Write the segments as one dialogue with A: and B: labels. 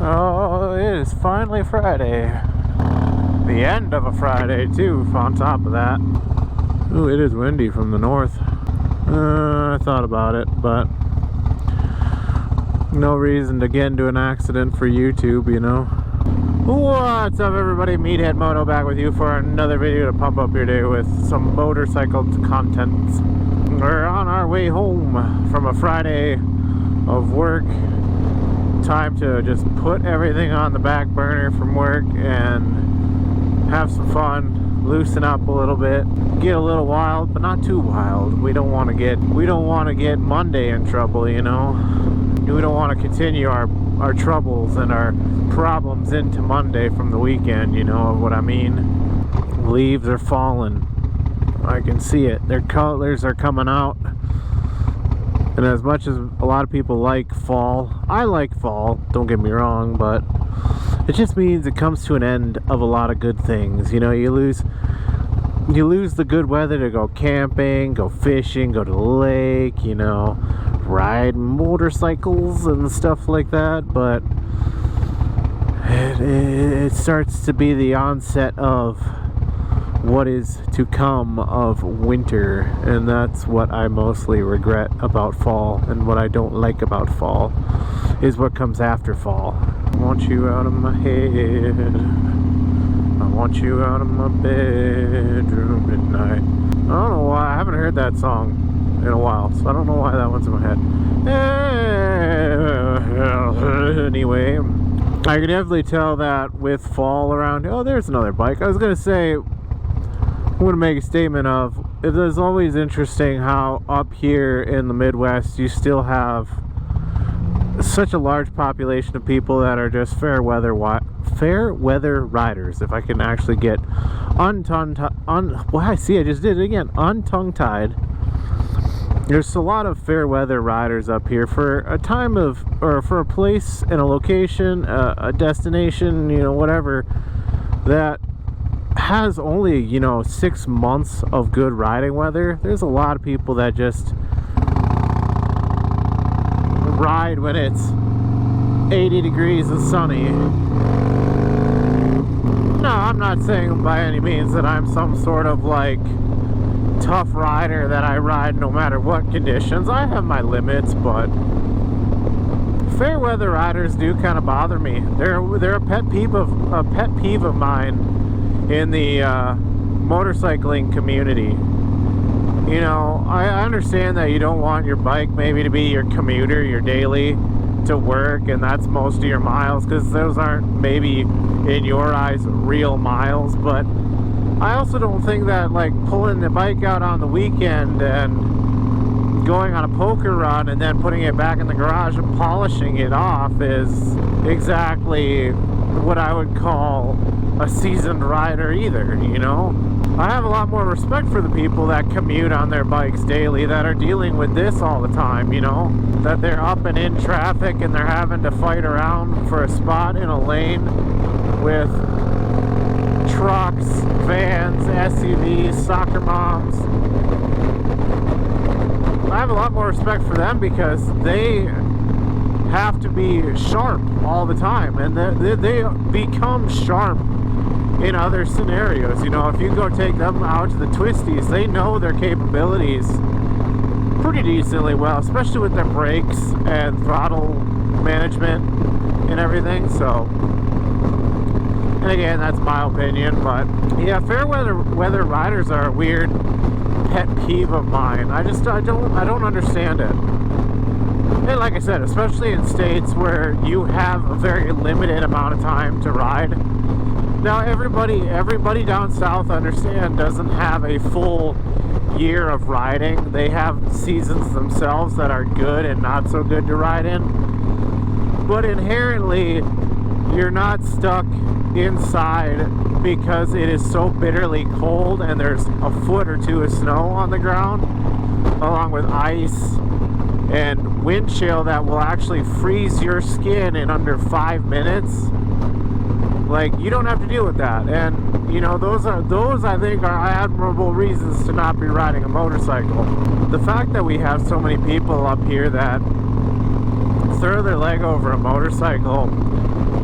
A: Oh, it is finally Friday. The end of a Friday, too, on top of that. Ooh, it is windy from the north. I thought about it, but no reason to get into an accident for YouTube, you know. What's up, everybody? Meathead Moto back with you for another video to pump up your day with some motorcycle content. We're on our way home from a Friday of work. Time to just put everything on the back burner from work and have some fun, loosen up a little bit, get a little wild, but not too wild. We don't want to get Monday in trouble, you know. We don't want to continue our troubles and our problems into Monday from the weekend, you know what I mean? Leaves are falling. I can see it. Their colors are coming out. And as much as a lot of people like fall, I like fall, don't get me wrong, but it just means it comes to an end of a lot of good things. You know, you lose the good weather to go camping, go fishing, go to the lake, you know, ride motorcycles and stuff like that, but it starts to be the onset of what is to come of winter, and that's what I mostly regret about fall, and what I don't like about fall is what comes after fall. I want you out of my head, I want you out of my bedroom at night. I don't know why, I haven't heard that song in a while, so I don't know why that one's in my head. Anyway, I can definitely tell that with fall around. Oh, there's another bike. I was gonna say, I'm going to make a statement of, it is always interesting how up here in the Midwest you still have such a large population of people that are just fair weather riders. If I can actually get untongue-tied. There's a lot of fair weather riders up here for a time of, or for a place and a location, a destination, you know, whatever, that has only, you know, 6 months of good riding weather. There's a lot of people that just ride when it's 80 degrees and sunny. No, I'm not saying by any means that I'm some sort of like tough rider that I ride no matter what conditions. I have my limits, but fair weather riders do kind of bother me. They're a pet peeve of mine in the motorcycling community. You know, I understand that you don't want your bike maybe to be your commuter, your daily to work, and that's most of your miles, because those aren't maybe in your eyes real miles. But I also don't think that like pulling the bike out on the weekend and going on a poker run and then putting it back in the garage and polishing it off is exactly what I would call a seasoned rider either, you know. I have a lot more respect for the people that commute on their bikes daily, that are dealing with this all the time, you know, that they're up and in traffic and they're having to fight around for a spot in a lane with trucks, vans, SUVs, soccer moms. I have a lot more respect for them because they have to be sharp all the time, and they become sharp in other scenarios. You know, if you go take them out to the twisties, they know their capabilities pretty decently well, especially with their brakes and throttle management and everything. So, and again, that's my opinion, but yeah, fair weather riders are a weird pet peeve of mine. I don't understand it. And like I said, especially in states where you have a very limited amount of time to ride. Now everybody down south, understand, doesn't have a full year of riding. They have seasons themselves that are good and not so good to ride in. But inherently, you're not stuck inside because it is so bitterly cold and there's a foot or two of snow on the ground, along with ice and wind chill that will actually freeze your skin in under 5 minutes. Like, you don't have to deal with that. And you know, those I think are admirable reasons to not be riding a motorcycle. The fact that we have so many people up here that throw their leg over a motorcycle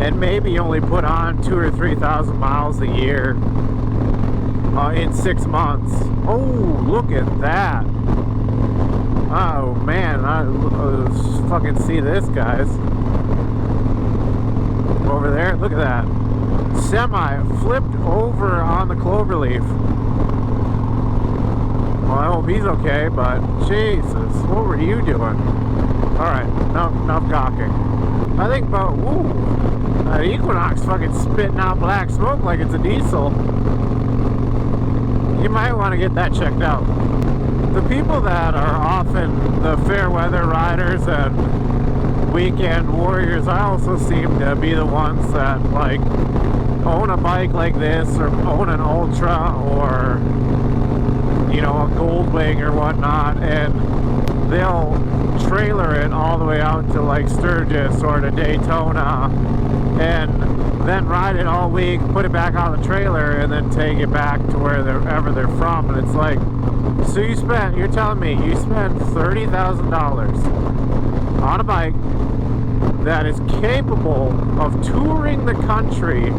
A: and maybe only put on 2,000 or 3,000 miles a year in 6 months. Oh, look at that. Oh man, I fucking see this, guys. Over there, look at that. Semi flipped over on the cloverleaf. Well, I hope he's okay, but Jesus, what were you doing? Alright, enough gawking. I think about, woo, that Equinox fucking spitting out black smoke like it's a diesel. You might want to get that checked out. The people that are often the fair weather riders and weekend warriors, I also seem to be the ones that like own a bike like this, or own an Ultra, or you know, a Goldwing or whatnot, and they'll trailer it all the way out to like Sturgis or to Daytona, and then ride it all week, put it back on the trailer, and then take it back to wherever they're from. And it's like, so you're telling me you spent $30,000 on a bike that is capable of touring the country,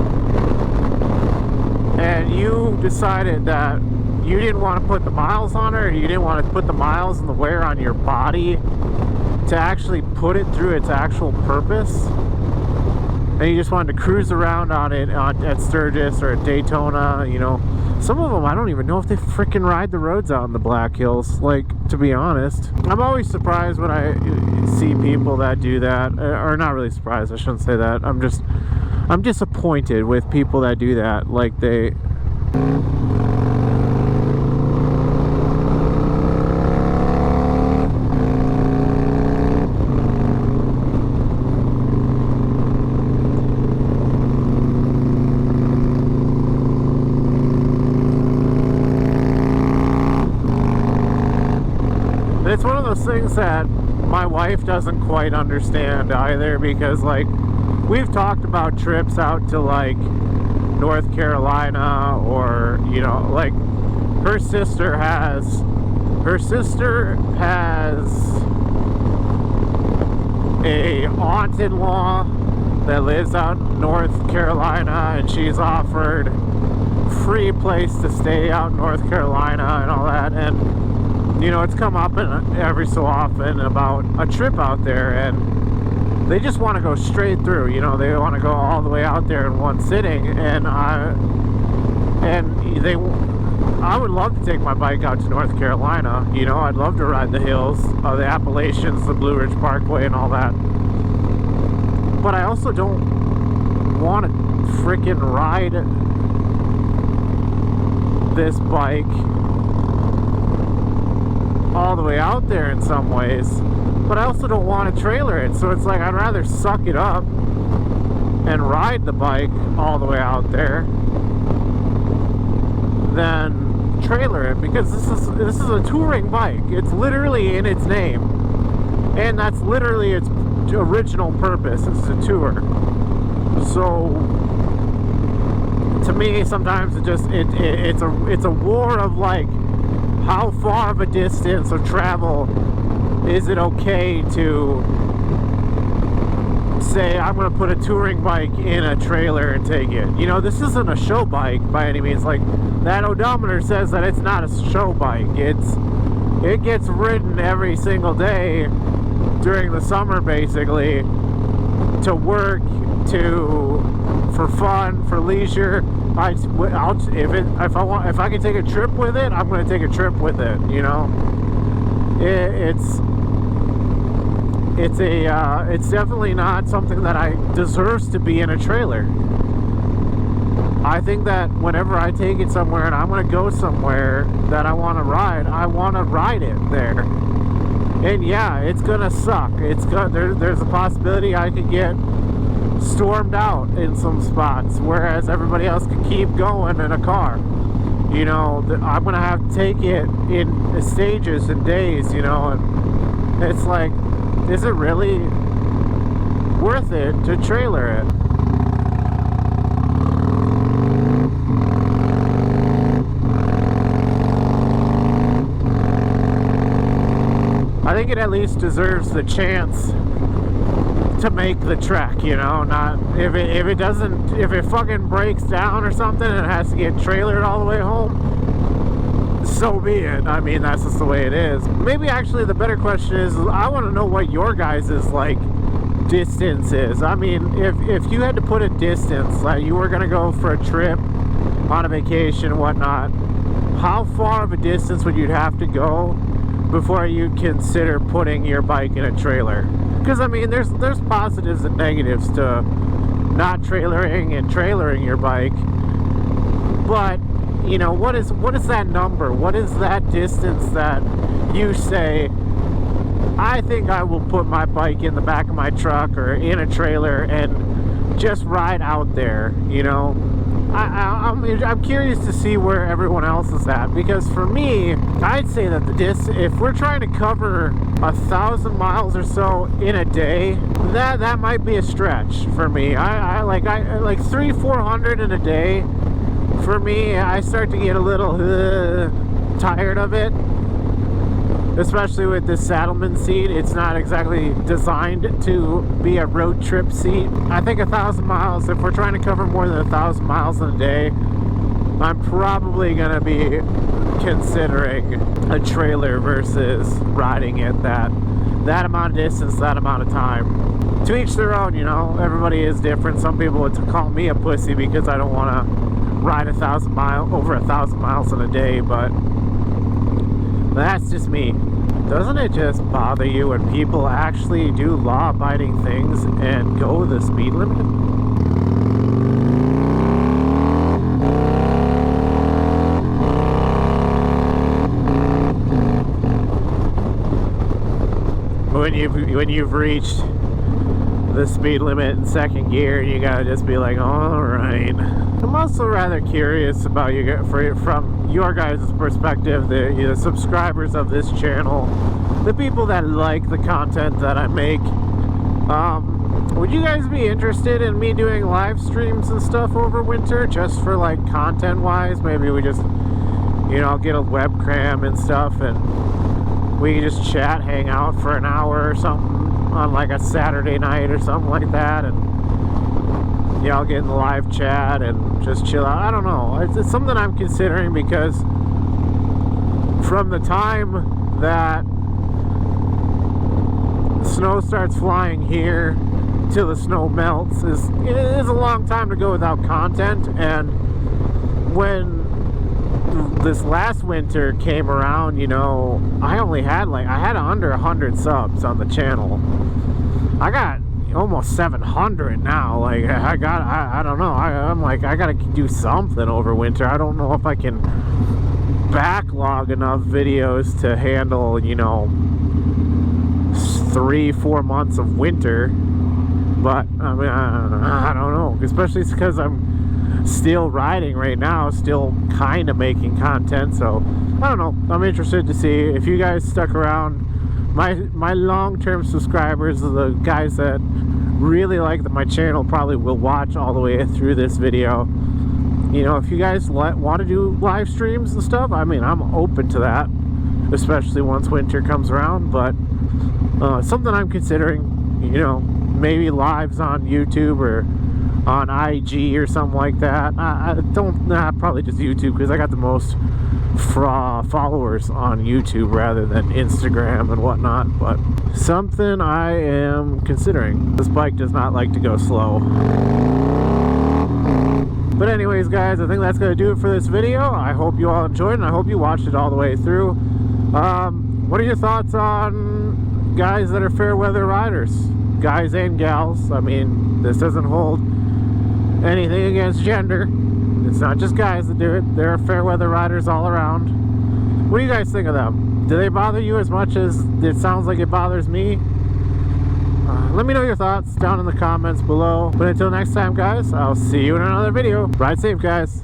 A: and you decided that you didn't want to put the miles on it, or you didn't want to put the miles and the wear on your body to actually put it through its actual purpose, and you just wanted to cruise around on it at Sturgis or at Daytona. You know, some of them I don't even know if they freaking ride the roads out in the Black Hills, like, to be honest. I'm always surprised when I see people that do that, or not really surprised, I shouldn't say that. I'm disappointed with people that do that. Like, they it's one of those things that my wife doesn't quite understand either, because like we've talked about trips out to like North Carolina, or you know, like her sister has a aunt-in-law that lives out in North Carolina, and she's offered free place to stay out in North Carolina and all that. And you know, it's come up every so often about a trip out there, and they just want to go straight through. You know, they want to go all the way out there in one sitting, and I would love to take my bike out to North Carolina. You know, I'd love to ride the hills, the Appalachians, the Blue Ridge Parkway, and all that. But I also don't want to freaking ride this bike all the way out there in some ways, but I also don't want to trailer it. So it's like, I'd rather suck it up and ride the bike all the way out there than trailer it, because this is a touring bike. It's literally in its name, and that's literally its original purpose, is to tour. So to me, sometimes it's a war of like, how far of a distance of travel is it okay to say, I'm going to put a touring bike in a trailer and take it? You know, this isn't a show bike by any means. Like, that odometer says that it's not a show bike. It gets ridden every single day during the summer, basically, to work, for fun, for leisure. If I can take a trip with it, I'm going to take a trip with it. You know, it's definitely not something that deserves to be in a trailer. I think that whenever I take it somewhere and I'm going to go somewhere that I want to ride it there. And yeah, it's going to suck. There's a possibility I could get stormed out in some spots, whereas everybody else can keep going in a car. You know, I'm gonna have to take it in stages and days, you know, and it's like, is it really worth it to trailer it? I think it at least deserves the chance to make the trek, you know. Not if it fucking breaks down or something and it has to get trailered all the way home, so be it. I mean, that's just the way it is. Maybe actually the better question is, I want to know what your guys' like distance is. I mean, if you had to put a distance, like you were gonna go for a trip on a vacation and whatnot, how far of a distance would you have to go before you'd consider putting your bike in a trailer? Because I mean, there's positives and negatives to not trailering and trailering your bike, but you know, what is that number? What is that distance that you say, I think I will put my bike in the back of my truck or in a trailer and just ride out there, you know? I'm curious to see where everyone else is at, because for me, I'd say that if we're trying to cover 1,000 miles or so in a day, that might be a stretch for me. I like 300-400 in a day. For me, I start to get a little tired of it, especially with this Saddleman seat. It's not exactly designed to be a road trip seat. I think 1,000 miles, if we're trying to cover more than 1,000 miles in a day, I'm probably going to be considering a trailer versus riding it that amount of distance, that amount of time. To each their own, you know. Everybody is different. Some people would call me a pussy because I don't want to ride over 1,000 miles in a day, but that's just me. Doesn't it just bother you when people actually do law-abiding things and go the speed limit? When you've reached the speed limit in second gear, you gotta just be like, all right. I'm also rather curious about from your guys' perspective, the subscribers of this channel, the people that like the content that I make. Would you guys be interested in me doing live streams and stuff over winter, just for like content wise? Maybe we just, you know, get a webcam and stuff and we can just chat, hang out for an hour or something on like a Saturday night or something like that, and you know, get in the live chat and just chill out. I don't know. It's something I'm considering, because from the time that snow starts flying here till the snow melts is a long time to go without content. And when this last winter came around, you know, I had under 100 subs on the channel. I got almost 700 now. Like I don't know. I'm like, I gotta do something over winter. I don't know if I can backlog enough videos to handle, you know, 3-4 months of winter. But I mean, I don't know, especially because I'm still riding right now, still kind of making content. So I don't know. I'm interested to see if you guys stuck around. My long-term subscribers, the guys that really like my channel, probably will watch all the way through this video. You know, if you guys want to do live streams and stuff, I mean, I'm open to that, especially once winter comes around. But something I'm considering, you know, maybe lives on YouTube or on IG or something like that. Probably just YouTube, because I got the most followers on YouTube rather than Instagram and whatnot. But something I am considering. This bike does not like to go slow. But anyways, guys, I think that's going to do it for this video. I hope you all enjoyed, and I hope you watched it all the way through. What are your thoughts on guys that are fair weather riders? Guys and gals. I mean, this doesn't hold anything against gender. It's not just guys that do it. There are fair weather riders all around. What do you guys think of them? Do they bother you as much as it sounds like it bothers me? Let me know your thoughts down in the comments below. But until next time, guys, I'll see you in another video. Ride safe, guys.